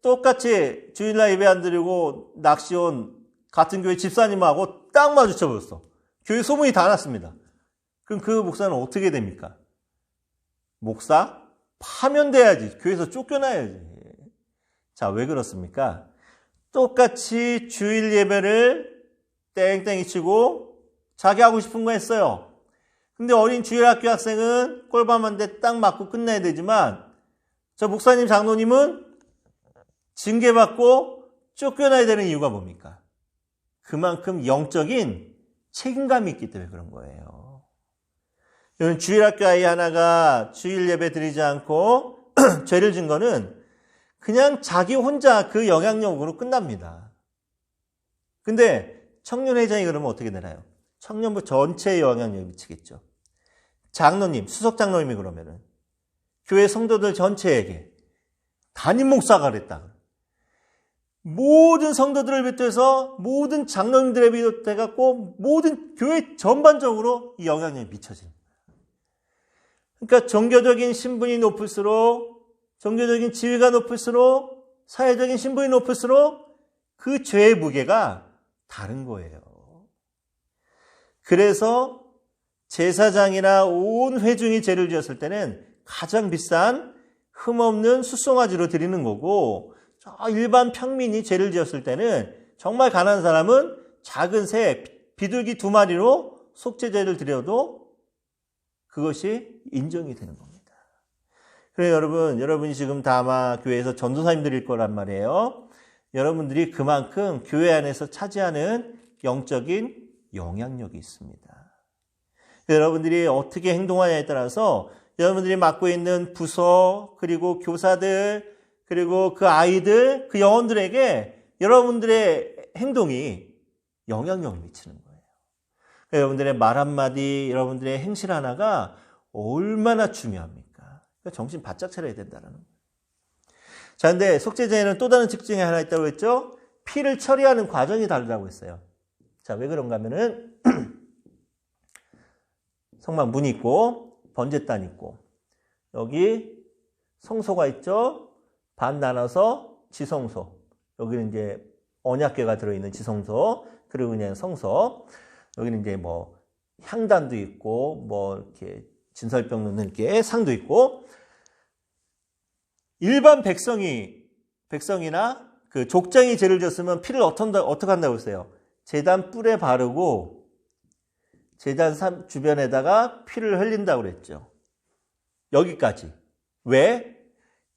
똑같이 주일날 예배 안 드리고 낚시 온 같은 교회 집사님하고 딱 마주쳐버렸어. 교회 소문이 다 났습니다. 그럼 그 목사는 어떻게 됩니까? 목사? 파면돼야지. 교회에서 쫓겨나야지. 자, 왜 그렇습니까? 똑같이 주일 예배를 땡땡이 치고 자기 하고 싶은 거 했어요. 근데 어린 주일학교 학생은 꼴밤 한 대 딱 맞고 끝내야 되지만 저 목사님 장로님은 징계받고 쫓겨나야 되는 이유가 뭡니까? 그만큼 영적인 책임감이 있기 때문에 그런 거예요. 여러분, 주일학교 아이 하나가 주일 예배 드리지 않고 죄를 진 거는 그냥 자기 혼자 그 영향력으로 끝납니다. 근데 청년회장이 그러면 어떻게 되나요? 청년부 전체에 영향력이 미치겠죠. 장로님, 수석장로님이 그러면은 교회 성도들 전체에게 담임 목사가 그랬다. 모든 성도들을 비롯해서 모든 장로님들에 비롯해갖고 모든 교회 전반적으로 이 영향력이 미쳐집니다. 그러니까 종교적인 신분이 높을수록, 종교적인 지위가 높을수록, 사회적인 신분이 높을수록 그 죄의 무게가 다른 거예요. 그래서 제사장이나 온 회중이 죄를 지었을 때는 가장 비싼 흠없는 숫송아지로 드리는 거고, 일반 평민이 죄를 지었을 때는 정말 가난한 사람은 작은 새, 비둘기 2마리로 속죄제를 드려도 그것이 인정이 되는 겁니다. 그래서 여러분이 지금 다 아마 교회에서 전도사님들일 거란 말이에요. 여러분들이 그만큼 교회 안에서 차지하는 영적인 영향력이 있습니다. 여러분들이 어떻게 행동하냐에 따라서 여러분들이 맡고 있는 부서, 그리고 교사들, 그리고 그 아이들, 그 영혼들에게 여러분들의 행동이 영향력을 미치는 거예요. 여러분들의 말 한마디, 여러분들의 행실 하나가 얼마나 중요합니까? 그러니까 정신 바짝 차려야 된다는 거예요. 자, 근데 속죄제에는 또 다른 특징이 하나 있다고 했죠? 피를 처리하는 과정이 다르다고 했어요. 자, 왜 그런가 하면은 성막 문이 있고 번제단 있고 여기 성소가 있죠? 반 나눠서 지성소. 여기는 이제 언약궤가 들어있는 지성소. 그리고 그냥 성소. 여기는 이제 뭐 향단도 있고 뭐 이렇게 진설병 넣는 이렇게 상도 있고. 일반 백성이나 그 족장이 죄를 졌으면 피를 어떻게 한다고 했어요? 제단 뿔에 바르고 제단 주변에다가 피를 흘린다고 그랬죠. 여기까지. 왜?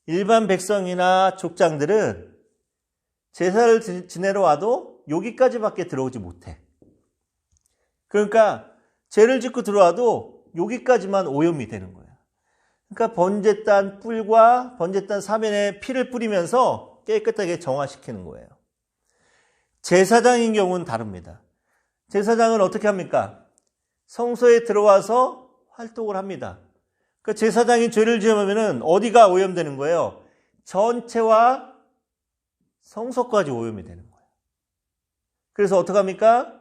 일반 백성이나 족장들은 제사를 지내러 와도 여기까지밖에 들어오지 못해. 그러니까 죄를 짓고 들어와도 여기까지만 오염이 되는 거예요. 그러니까 번제단 뿔과 번제단 사면에 피를 뿌리면서 깨끗하게 정화시키는 거예요. 제사장인 경우는 다릅니다. 제사장은 어떻게 합니까? 성소에 들어와서 활동을 합니다. 그 제사장이 죄를 지으면 어디가 오염되는 거예요? 전체와 성소까지 오염이 되는 거예요. 그래서 어떻게 합니까?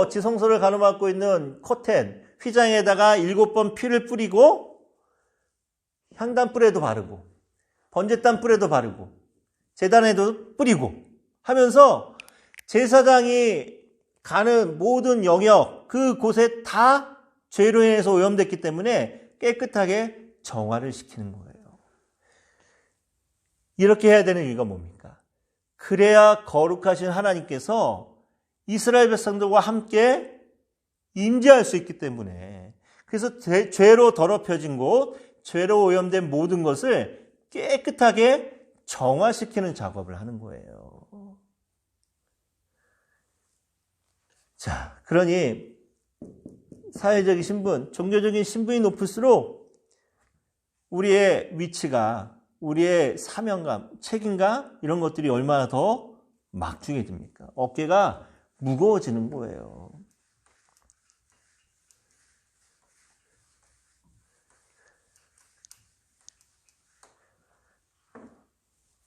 지성소를 가로막고 있는 커튼, 휘장에다가 7번 피를 뿌리고 향단 뿔에도 바르고 번제단 뿔에도 바르고 제단에도 뿌리고 하면서 제사장이 가는 모든 영역 그곳에 다 죄로 인해서 오염됐기 때문에 깨끗하게 정화를 시키는 거예요. 이렇게 해야 되는 이유가 뭡니까? 그래야 거룩하신 하나님께서 이스라엘 백성들과 함께 임재할 수 있기 때문에. 그래서 죄로 더럽혀진 곳, 죄로 오염된 모든 것을 깨끗하게 정화시키는 작업을 하는 거예요. 자, 그러니 사회적인 신분, 종교적인 신분이 높을수록 우리의 위치가, 우리의 사명감, 책임감 이런 것들이 얼마나 더 막중해집니까? 어깨가 무거워지는 거예요.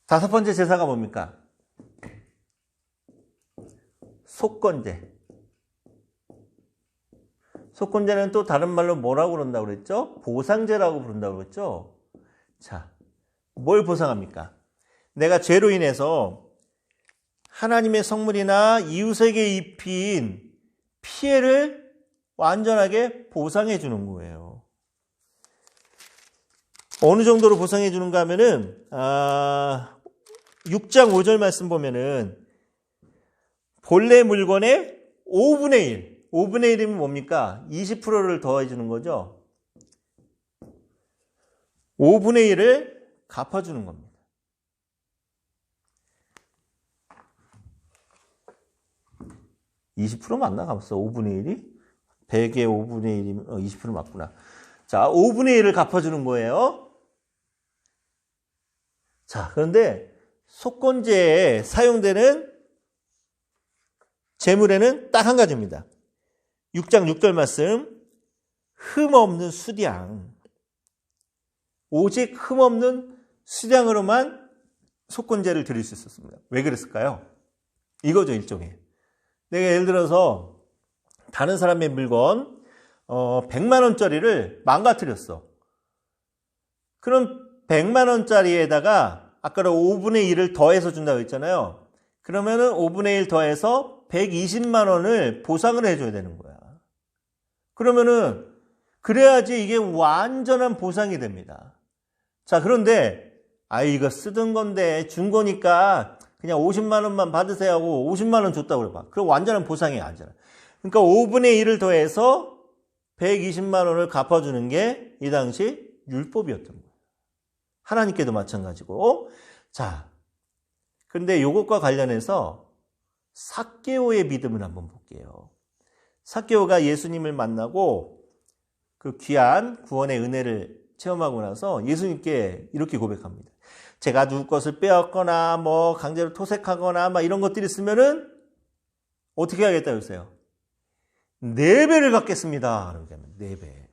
다섯 번째 제사가 뭡니까? 속건제. 속건제는 또 다른 말로 뭐라고 그런다고 그랬죠? 보상제라고 부른다고 그랬죠? 자, 뭘 보상합니까? 내가 죄로 인해서 하나님의 성물이나 이웃에게 입힌 피해를 완전하게 보상해 주는 거예요. 어느 정도로 보상해 주는가 하면은 6장 5절 말씀 보면은 본래 물건의 5분의 1. 5분의 1이면 뭡니까? 20%를 더해 주는 거죠. 5분의 1을 갚아주는 겁니다. (20% 맞나? 가봤어. 5분의 1이? 100의 5분의 1이면 20% 맞구나. 자, 5분의 1을 갚아주는 거예요. 자, 그런데 속건제에 사용되는 제물에는 딱 한 가지입니다. 6장 6절 말씀, 흠없는 수량. 오직 흠없는 수량으로만 속건제를 드릴 수 있었습니다. 왜 그랬을까요? 이거죠, 일종의. 내가 예를 들어서 다른 사람의 물건 100만 원짜리를 망가뜨렸어. 그럼 100만 원짜리에다가 아까는 5분의 1을 더해서 준다고 했잖아요. 그러면은 5분의 1 더해서 120만 원을 보상을 해줘야 되는 거야. 그러면은 그래야지 이게 완전한 보상이 됩니다. 자, 그런데 이거 쓰던 건데 준 거니까 그냥 50만 원만 받으세요 하고 50만 원 줬다고 그래봐. 그럼 완전한 보상이 아니잖아. 그러니까 5분의 1을 더해서 120만 원을 갚아주는 게 이 당시 율법이었던 거예요. 하나님께도 마찬가지고. 자, 근데 이것과 관련해서 삭개오의 믿음을 한번 볼게요. 삭개오가 예수님을 만나고 그 귀한 구원의 은혜를 체험하고 나서 예수님께 이렇게 고백합니다. 제가 누구 것을 빼앗거나 뭐 강제로 토색하거나 막 이런 것들이 있으면은 어떻게 하겠다 그러세요? 4배를 갚겠습니다. 그렇게 하면 4배.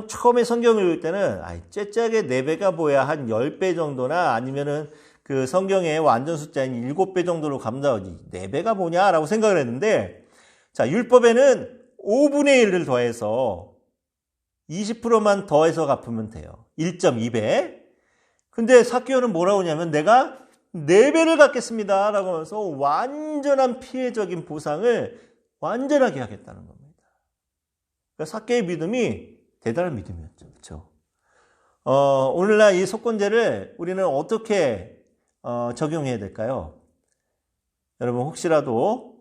처음에 성경을 읽을 때는 째째하게 4배가 뭐야, 한 10배 정도나 아니면은 그 성경의 완전 숫자인 7배 정도로 감당하지 4배가 뭐냐라고 생각을 했는데, 자, 율법에는 5분의 1을 더해서 20%만 더해서 갚으면 돼요. 1.2배. 근데 삭개오는 뭐라고 하냐면 내가 4배를 갚겠습니다 라고 하면서 완전한 피해적인 보상을 완전하게 하겠다는 겁니다. 그러니까 삭개의 믿음이 대단한 믿음이었죠. 그렇죠? 오늘날 이 속건제를 우리는 어떻게 적용해야 될까요? 여러분, 혹시라도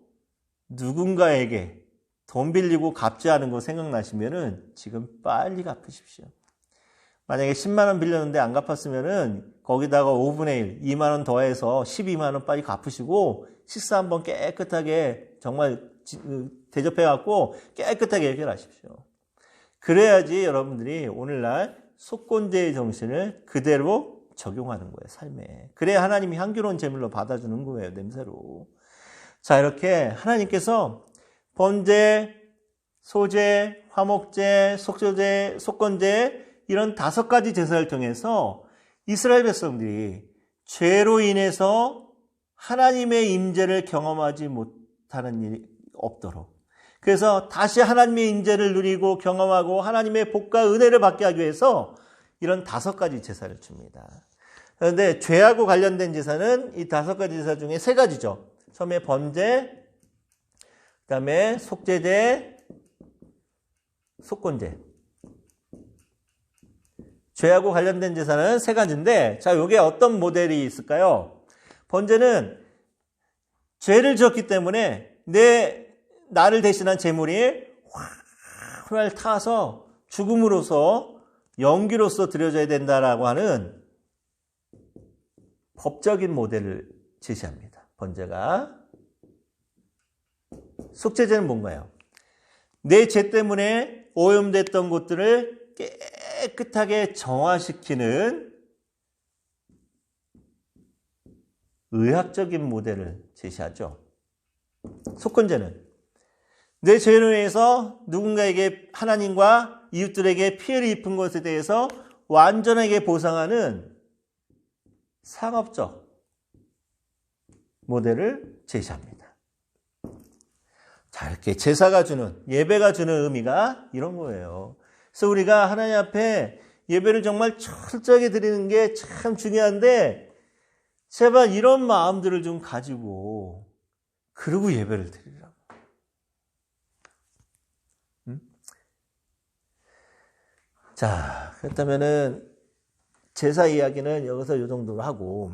누군가에게 돈 빌리고 갚지 않은 거 생각나시면은 지금 빨리 갚으십시오. 만약에 10만 원 빌렸는데 안 갚았으면은 거기다가 5분의 1, 2만 원 더해서 12만 원 빨리 갚으시고 식사 한번 깨끗하게 정말 대접해갖고 깨끗하게 해결하십시오. 그래야지 여러분들이 오늘날 속건제의 정신을 그대로 적용하는 거예요, 삶에. 그래야 하나님이 향기로운 제물로 받아주는 거예요, 냄새로. 자, 이렇게 하나님께서 번제, 소제, 화목제, 속죄제, 속건제 이런 5가지 제사를 통해서 이스라엘 백성들이 죄로 인해서 하나님의 임재를 경험하지 못하는 일이 없도록, 그래서 다시 하나님의 임재를 누리고 경험하고 하나님의 복과 은혜를 받게 하기 위해서 이런 5가지 제사를 줍니다. 그런데 죄하고 관련된 제사는 이 5가지 제사 중에 3가지죠. 처음에 번제, 그 다음에 속죄제, 속건제. 죄하고 관련된 제사는 3가지인데, 자, 이게 어떤 모델이 있을까요? 번제는 죄를 지었기 때문에 나를 대신한 제물이 활 타서 죽음으로써 연기로서 드려져야 된다라고 하는 법적인 모델을 제시합니다. 번제가. 속죄제는 뭔가요? 내 죄 때문에 오염됐던 곳들을 깨끗하게 정화시키는 의학적인 모델을 제시하죠. 속건제는 내 죄로 인해서 누군가에게, 하나님과 이웃들에게 피해를 입은 것에 대해서 완전하게 보상하는 상업적 모델을 제시합니다. 자, 이렇게 제사가 주는, 예배가 주는 의미가 이런 거예요. 그래서 우리가 하나님 앞에 예배를 정말 철저하게 드리는 게 참 중요한데, 제발 이런 마음들을 좀 가지고 그러고 예배를 드리라고. 자, 그렇다면은 제사 이야기는 여기서 이 정도로 하고,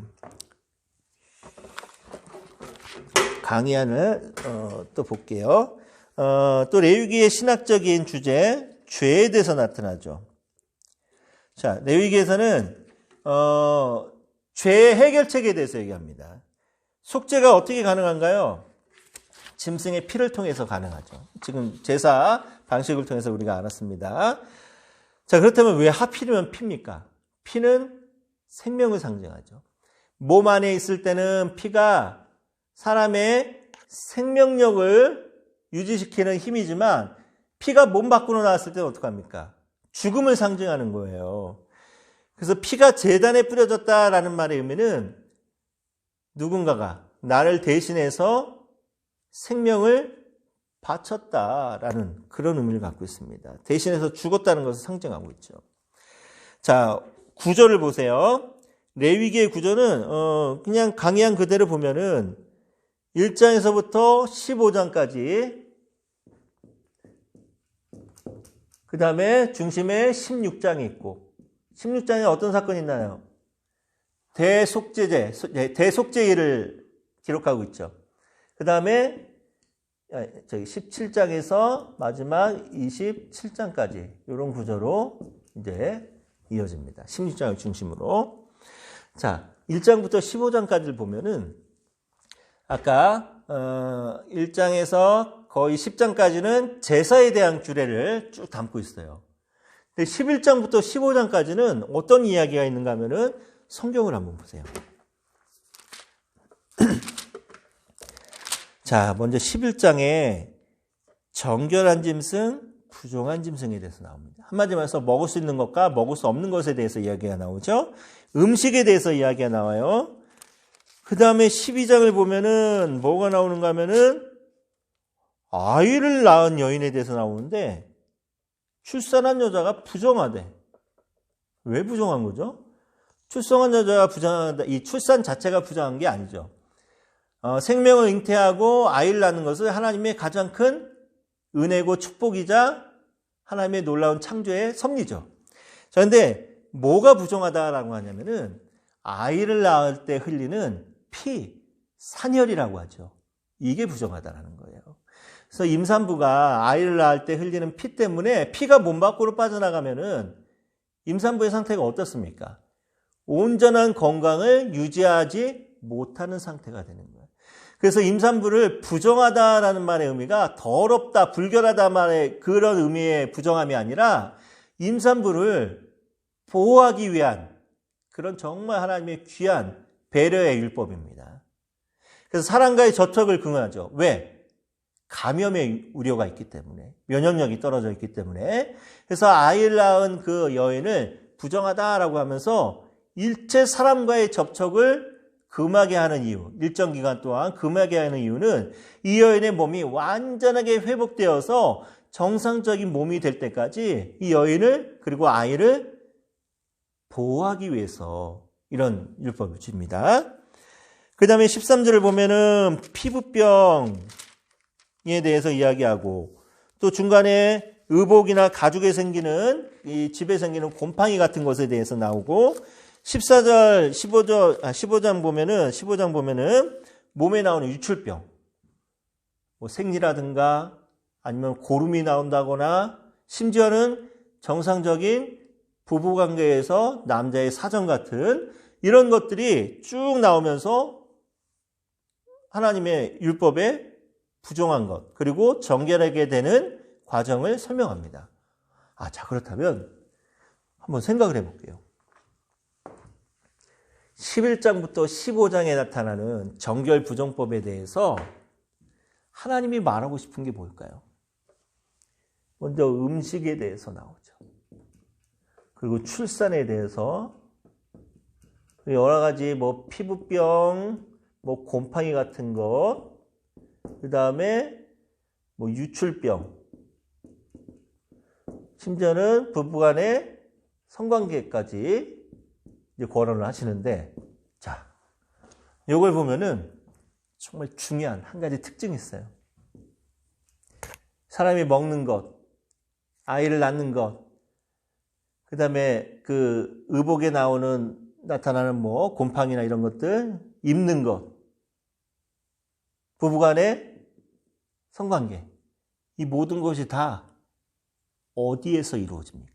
강의안을 또 볼게요. 또 레위기의 신학적인 주제, 죄에 대해서 나타나죠. 자, 레위기에서는 죄의 해결책에 대해서 얘기합니다. 속죄가 어떻게 가능한가요? 짐승의 피를 통해서 가능하죠. 지금 제사 방식을 통해서 우리가 알았습니다. 자, 그렇다면 왜 하필이면 피입니까? 피는 생명을 상징하죠. 몸 안에 있을 때는 피가 사람의 생명력을 유지시키는 힘이지만, 피가 몸 밖으로 나왔을 때는 어떡합니까? 죽음을 상징하는 거예요. 그래서 피가 제단에 뿌려졌다라는 말의 의미는 누군가가 나를 대신해서 생명을 바쳤다라는 그런 의미를 갖고 있습니다. 대신해서 죽었다는 것을 상징하고 있죠. 자, 구절을 보세요. 레위기의 구절은 그냥 강의한 그대로 보면은 1장에서부터 15장까지, 그 다음에 중심에 16장이 있고, 16장에 어떤 사건이 있나요? 대속죄를 기록하고 있죠. 그 다음에 17장에서 마지막 27장까지 이런 구조로 이제 이어집니다. 16장을 중심으로. 자, 1장부터 15장까지를 보면은 아까 1장에서 거의 10장까지는 제사에 대한 규례를 쭉 담고 있어요. 근데 11장부터 15장까지는 어떤 이야기가 있는가 하면은 성경을 한번 보세요. 자, 먼저 11장에 정결한 짐승, 부정한 짐승에 대해서 나옵니다. 한마디로 말해서 먹을 수 있는 것과 먹을 수 없는 것에 대해서 이야기가 나오죠. 음식에 대해서 이야기가 나와요. 그 다음에 12장을 보면은 뭐가 나오는가 하면은 아이를 낳은 여인에 대해서 나오는데, 출산한 여자가 부정하대. 왜 부정한 거죠? 출산한 여자가 부정하다, 이 출산 자체가 부정한 게 아니죠. 생명을 잉태하고 아이를 낳는 것을 하나님의 가장 큰 은혜고 축복이자 하나님의 놀라운 창조의 섭리죠. 자, 근데 뭐가 부정하다라고 하냐면은 아이를 낳을 때 흘리는 피, 산혈이라고 하죠. 이게 부정하다라는 거예요. 그래서 임산부가 아이를 낳을 때 흘리는 피 때문에 피가 몸 밖으로 빠져나가면은 임산부의 상태가 어떻습니까? 온전한 건강을 유지하지 못하는 상태가 되는 거예요. 그래서 임산부를 부정하다라는 말의 의미가 더럽다, 불결하다 말의 그런 의미의 부정함이 아니라 임산부를 보호하기 위한 그런 정말 하나님의 귀한 배려의 율법입니다. 그래서 사람과의 접촉을 금하죠. 왜? 감염의 우려가 있기 때문에, 면역력이 떨어져 있기 때문에. 그래서 아이를 낳은 그 여인을 부정하다라고 하면서 일체 사람과의 접촉을 금하게 하는 이유, 일정 기간 동안 금하게 하는 이유는 이 여인의 몸이 완전하게 회복되어서 정상적인 몸이 될 때까지 이 여인을, 그리고 아이를 보호하기 위해서 이런 율법을 줍니다. 그 다음에 13절을 보면은 피부병에 대해서 이야기하고, 또 중간에 의복이나 가죽에 생기는, 이 집에 생기는 곰팡이 같은 것에 대해서 나오고, 14절, 15장 보면은 몸에 나오는 유출병, 뭐 생리라든가 아니면 고름이 나온다거나, 심지어는 정상적인 부부관계에서 남자의 사정 같은 이런 것들이 쭉 나오면서 하나님의 율법에 부정한 것, 그리고 정결하게 되는 과정을 설명합니다. 자, 그렇다면 한번 생각을 해볼게요. 11장부터 15장에 나타나는 정결 부정법에 대해서 하나님이 말하고 싶은 게 뭘까요? 먼저 음식에 대해서 나오죠. 그리고 출산에 대해서, 여러 가지 피부병, 곰팡이 같은 것, 그 다음에 유출병, 심지어는 부부간의 성관계까지 이제 거론을 하시는데, 자, 이걸 보면은 정말 중요한 한 가지 특징이 있어요. 사람이 먹는 것, 아이를 낳는 것, 그 다음에 그 의복에 나타나는 곰팡이나 이런 것들, 입는 것, 부부간의 성관계, 이 모든 것이 다 어디에서 이루어집니까?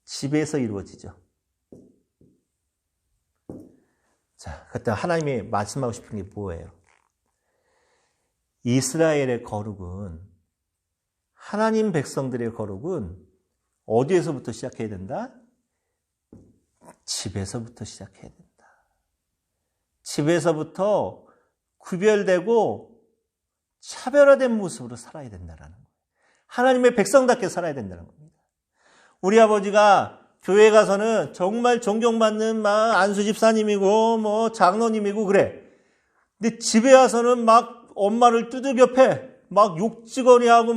집에서 이루어지죠. 자, 그때 하나님이 말씀하고 싶은 게 뭐예요? 이스라엘의 거룩은, 하나님 백성들의 거룩은 어디에서부터 시작해야 된다? 집에서부터 시작해야 된다. 집에서부터 구별되고 차별화된 모습으로 살아야 된다는 거예요. 하나님의 백성답게 살아야 된다는 겁니다. 우리 아버지가 교회 가서는 정말 존경받는 안수 집사님이고 장로님이고 그래. 근데 집에 와서는 엄마를 두들겨 패. 욕지거리 하고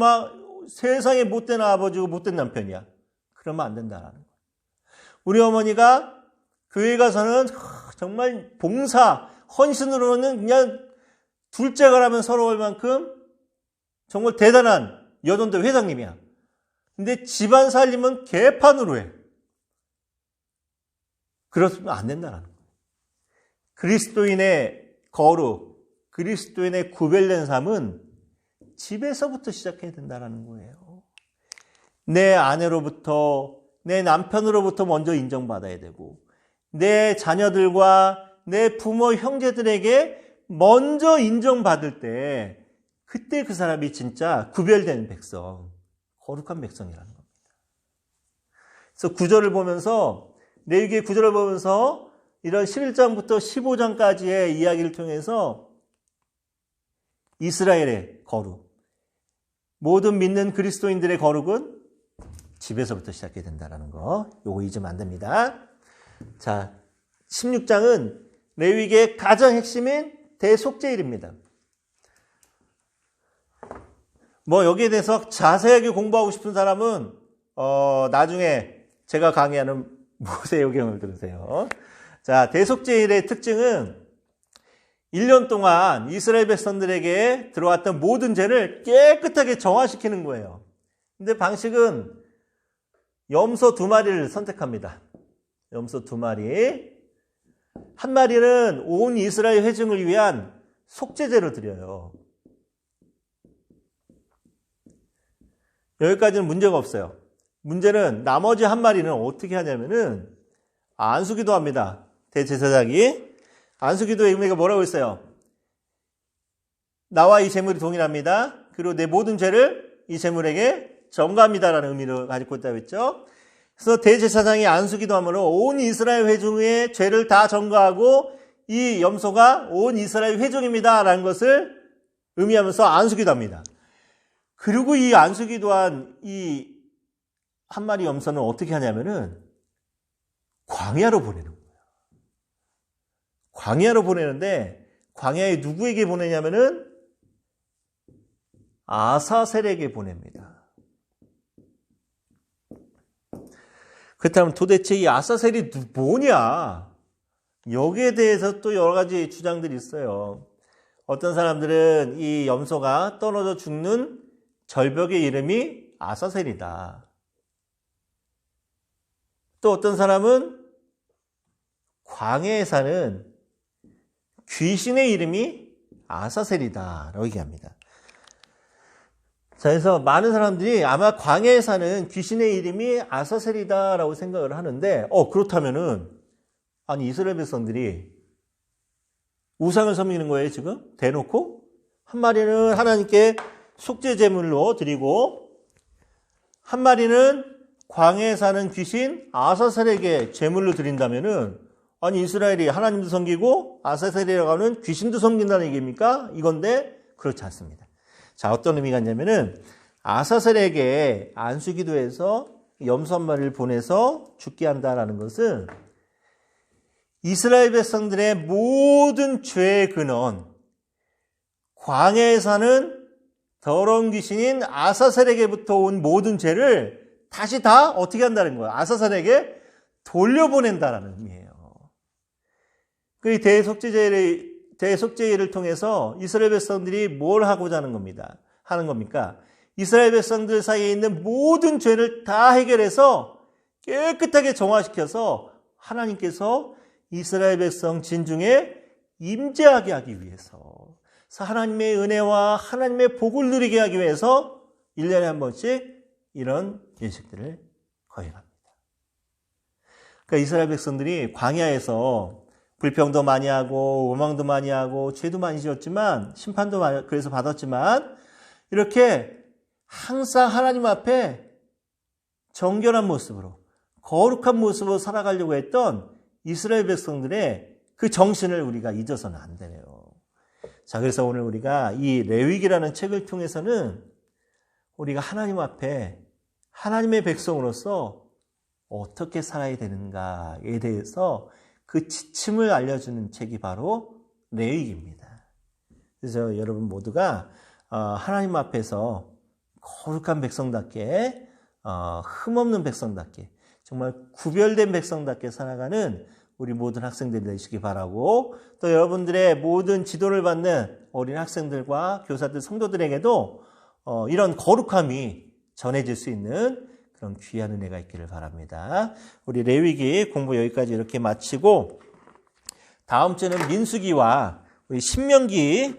세상에 못된 아버지고 못된 남편이야. 그러면 안 된다는 거예요. 우리 어머니가 교회 가서는 정말 봉사, 헌신으로는 그냥 둘째가 라면 서러울 만큼 정말 대단한 여전도 회장님이야. 근데 집안 살림은 개판으로 해. 그렇으면 안 된다는 거예요. 그리스도인의 거룩, 그리스도인의 구별된 삶은 집에서부터 시작해야 된다는 거예요. 내 아내로부터, 내 남편으로부터 먼저 인정받아야 되고, 내 자녀들과 내 부모, 형제들에게 먼저 인정받을 때, 그때 그 사람이 진짜 구별된 백성, 거룩한 백성이라는 겁니다. 그래서 구절을 보면서, 레위기의 구절을 보면서 이런 11장부터 15장까지의 이야기를 통해서 이스라엘의 거룩, 모든 믿는 그리스도인들의 거룩은 집에서부터 시작해야 된다는 거, 요거 잊으면 안 됩니다. 자, 16장은 레위기의 가장 핵심인 대속죄일입니다. 여기에 대해서 자세하게 공부하고 싶은 사람은 나중에 제가 강의하는 모세오경을 들으세요. 자, 대속죄일의 특징은 1년 동안 이스라엘 백성들에게 들어왔던 모든 죄를 깨끗하게 정화시키는 거예요. 근데 방식은 염소 2마리를 선택합니다. 염소 2마리. 한 마리는 온 이스라엘 회중을 위한 속죄제로 드려요. 여기까지는 문제가 없어요. 문제는 나머지 한 마리는 어떻게 하냐면은 안수기도 합니다. 대제사장이 안수기도의 의미가 뭐라고 했어요? 나와 이 제물이 동일합니다. 그리고 내 모든 죄를 이 제물에게 전가합니다라는 의미를 가지고 있다고 했죠. 그래서 대제사장이 안수기도 함으로 온 이스라엘 회중의 죄를 다 전가하고 이 염소가 온 이스라엘 회중입니다라는 것을 의미하면서 안수기도 합니다. 그리고 이 안수기도한 이 한 마리 염소는 어떻게 하냐면은 광야로 보내는 거예요. 광야로 보내는데 광야에 누구에게 보내냐면은 아사셀에게 보냅니다. 그렇다면 도대체 이 아사셀이 뭐냐? 여기에 대해서 또 여러 가지 주장들이 있어요. 어떤 사람들은 이 염소가 떨어져 죽는 절벽의 이름이 아사셀이다. 또 어떤 사람은 광야에 사는 귀신의 이름이 아사셀이다라고 얘기합니다. 자, 그래서 많은 사람들이 아마 광야에 사는 귀신의 이름이 아사셀이다라고 생각을 하는데, 그렇다면은, 아니, 이스라엘 백성들이 우상을 섬기는 거예요, 지금? 대놓고? 한 마리는 하나님께 속죄 제물로 드리고, 한 마리는 광야에 사는 귀신 아사셀에게 제물로 드린다면은, 아니, 이스라엘이 하나님도 섬기고 아사셀이라고 하는 귀신도 섬긴다는 얘기입니까? 이건데, 그렇지 않습니다. 자, 어떤 의미가 있냐면은, 아사셀에게 안수기도해서 염소 한 마리를 보내서 죽게 한다라는 것은 이스라엘 백성들의 모든 죄의 근원, 광야에 사는 더러운 귀신인 아사셀에게부터 온 모든 죄를 다시 다 어떻게 한다는 거예요? 아사셀에게 돌려보낸다라는 의미예요. 그 대속죄를 통해서 이스라엘 백성들이 뭘 하고자 하는 겁니까? 이스라엘 백성들 사이에 있는 모든 죄를 다 해결해서 깨끗하게 정화시켜서 하나님께서 이스라엘 백성 진중에 임재하게 하기 위해서, 하나님의 은혜와 하나님의 복을 누리게 하기 위해서 1년에 한 번씩 이런 예식들을 거행합니다. 그러니까 이스라엘 백성들이 광야에서 불평도 많이 하고 원망도 많이 하고 죄도 많이 지었지만, 심판도 그래서 받았지만, 이렇게 항상 하나님 앞에 정결한 모습으로, 거룩한 모습으로 살아가려고 했던 이스라엘 백성들의 그 정신을 우리가 잊어서는 안 되네요. 자, 그래서 오늘 우리가 이 레위기라는 책을 통해서는 우리가 하나님 앞에 하나님의 백성으로서 어떻게 살아야 되는가에 대해서 그 지침을 알려주는 책이 바로 레위기입니다. 그래서 여러분 모두가 하나님 앞에서 거룩한 백성답게, 흠없는 백성답게, 정말 구별된 백성답게 살아가는 우리 모든 학생들이 되시기 바라고, 또 여러분들의 모든 지도를 받는 어린 학생들과 교사들, 성도들에게도 이런 거룩함이 전해질 수 있는 그런 귀한 은혜가 있기를 바랍니다. 우리 레위기 공부 여기까지 이렇게 마치고, 다음 주는 민수기와 우리 신명기에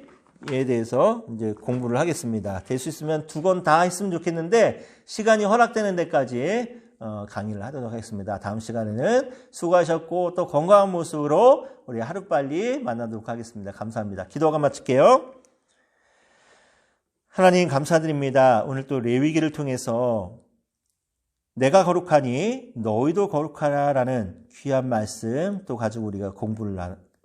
대해서 이제 공부를 하겠습니다. 될 수 있으면 2권 다 했으면 좋겠는데 시간이 허락되는 데까지 강의를 하도록 하겠습니다. 다음 시간에는 수고하셨고 또 건강한 모습으로 우리 하루빨리 만나도록 하겠습니다. 감사합니다. 기도가 마칠게요. 하나님 감사드립니다. 오늘 또 레위기를 통해서 내가 거룩하니 너희도 거룩하라라는 귀한 말씀 또 가지고 우리가 공부를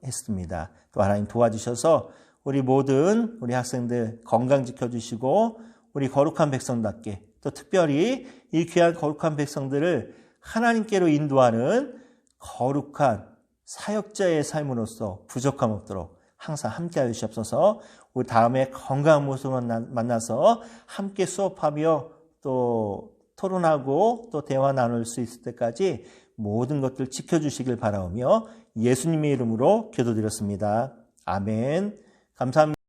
했습니다. 또 하나님 도와주셔서 우리 모든 우리 학생들 건강 지켜주시고 우리 거룩한 백성답게, 또 특별히 이 귀한 거룩한 백성들을 하나님께로 인도하는 거룩한 사역자의 삶으로서 부족함 없도록 항상 함께하여 주시옵소서. 우리 다음에 건강한 모습으로 만나서 함께 수업하며 또 토론하고 또 대화 나눌 수 있을 때까지 모든 것들 지켜주시길 바라오며 예수님의 이름으로 기도드렸습니다. 아멘. 감사합니다.